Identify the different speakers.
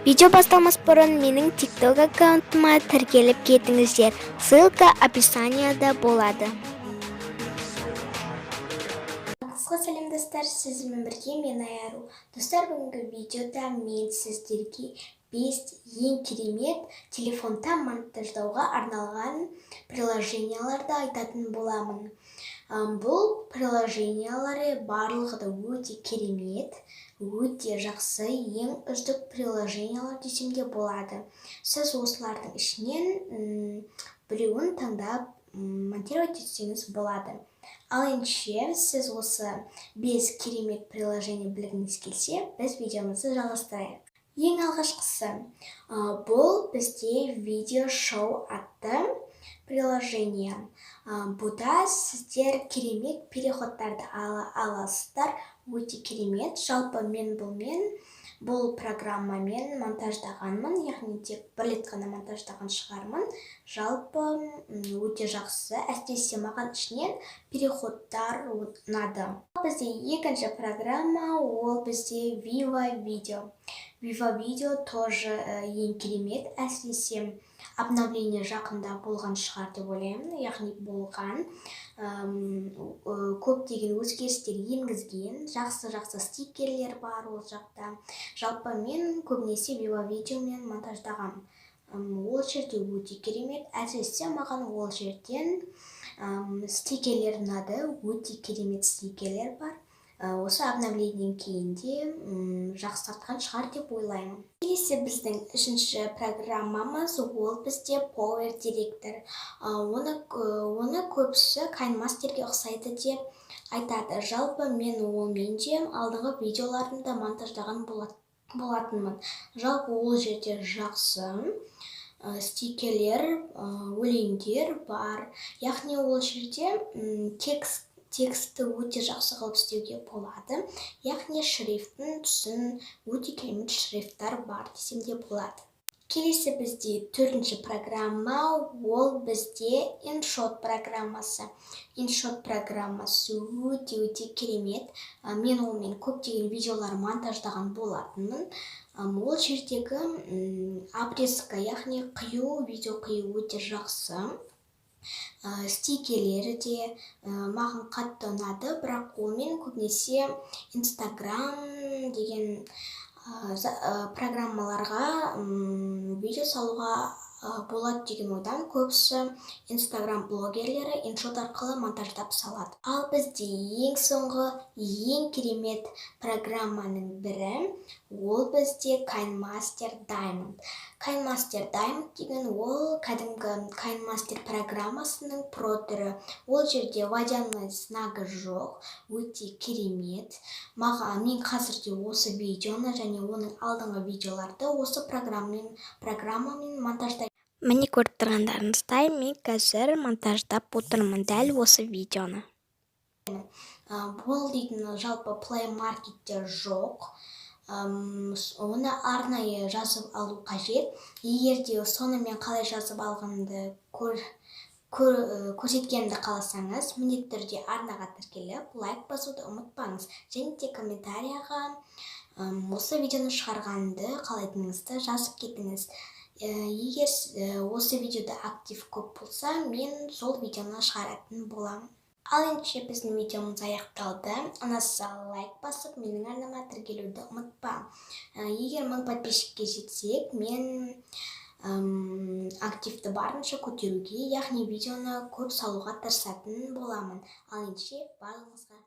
Speaker 1: Видео басталмас бұрын менің TikTok аккаунтыма тіркеліп кетіңіздер. Ссылка описанияда болады. Қысқа сәлем достар, сізбен бірге мен Айару. Достар, бүгінгі видеода мен сіздерге 5 ең керемет телефонда монтаждауға арналған приложенияларды айтатын боламын. Бұл приложениялары барлығы да өте керемет, өте жақсы, ең үздік приложениялар десем де болады. Сіз осылардың ішінен біреуін таңдап монтировать етсеңіз болады. Ал ендеше сіз осы 5 керемет приложение білгіңіз келсе, біз видеомызды жалғастырайық. Ең алғашқысы, бұл бізде видео шоу атты приложение. Бұда сіздер керемет переходтарды аласыздар, өте керемет. Жалпы мен бұл программамен монтаждағанмын, яғни тек бір рет қана монтаждаған шығармын. Жалпы өте жақсы, әсіресе маған ішінен переходтар ұнады. Бізде екінші программа, ол бізде Viva Video. Viva Video тоже ең керемет, әсіресе обновление жақында болған шығар деп ойлаймын, яғни болған. Көптеген өзгерістер енгізген, жақсы стикерлер бар ол жақта. Жалпы мен көбінесе Viva Videoмен монтаждағам. Ол жерде өте керемет, әсіресе маған ол жерден стикерлер ұнады, өте керемет стикерлер бар. Осы обновлениеден кейін де жақсартқан шығар деп ойлаймын. Келесі біздің үшінші программамыз, ол бізде Power Director. Оны көбісі KineMasterге ұқсайды деп айтады. Жалпы мен олмен де алдыңғы видеоларымда монтаждаған болатынмын. Жалпы ол жерде жақсы стикерлер, өлеңдер бар. Яғни ол жерде тексті өте жақсы қылып істеуге болады. Яғни шрифтің түсін өте керемет шрифттар бар десем де болады. Келесі бізде төртінші программа, ол бізде InShot программасы. InShot программасы өте керемет. Мен олмен көптеген видеолар монтаждаған болатынмын. Ол жердегі обрезка, яғни видео қию өте жақсы. Стикерлері де маған қатты ұнады, бірақ олмен көбінесе Instagram деген программаларға видео салуға болады деген ойдан көбісі Instagram блогерлері InShot арқылы монтаждап салады. Ал бізде ең соңғы, ең керемет программаның бірі, ол бізде KineMaster Diamond. KineMaster Diamond деген ол кәдімгі KineMaster программасының про түрі. Ол жерде водяной знагы жоқ, өте керемет. Мен қазірде осы видеоны және оның алдыңғы видеоларды осы программамен монтаждаймын. Міне көріп тұрғандарыңыздай, мен қазір монтаждап отырмын дәл осы видеоны. Бұл дейтін жалпы Play Marketте жоқ. Оны арнайы жазып алу қажет. Егер де сонымен қалай жазып алғанымды көрсеткенімді қаласаңыз, міндетті түрде арнаға тіркеліп, лайк басуды ұмытпаңыз. Және де комментарияға осы видеоны шығарғанды қалайтыныңызды жазып кетіңіз. Егер осы видеода актив көп болса, мен сол видеоны шығаратын боламын. Ал ендеше біздің видеомыз аяқталды. Ұнаса лайк басып, менің арнама тіркелуді ұмытпа. Егер 1000 подписчикке жетсек, мен активті барынша көтеруге, яғни видеоны көп салуға тырысатын боламын. Ал ендеше барлығыңызға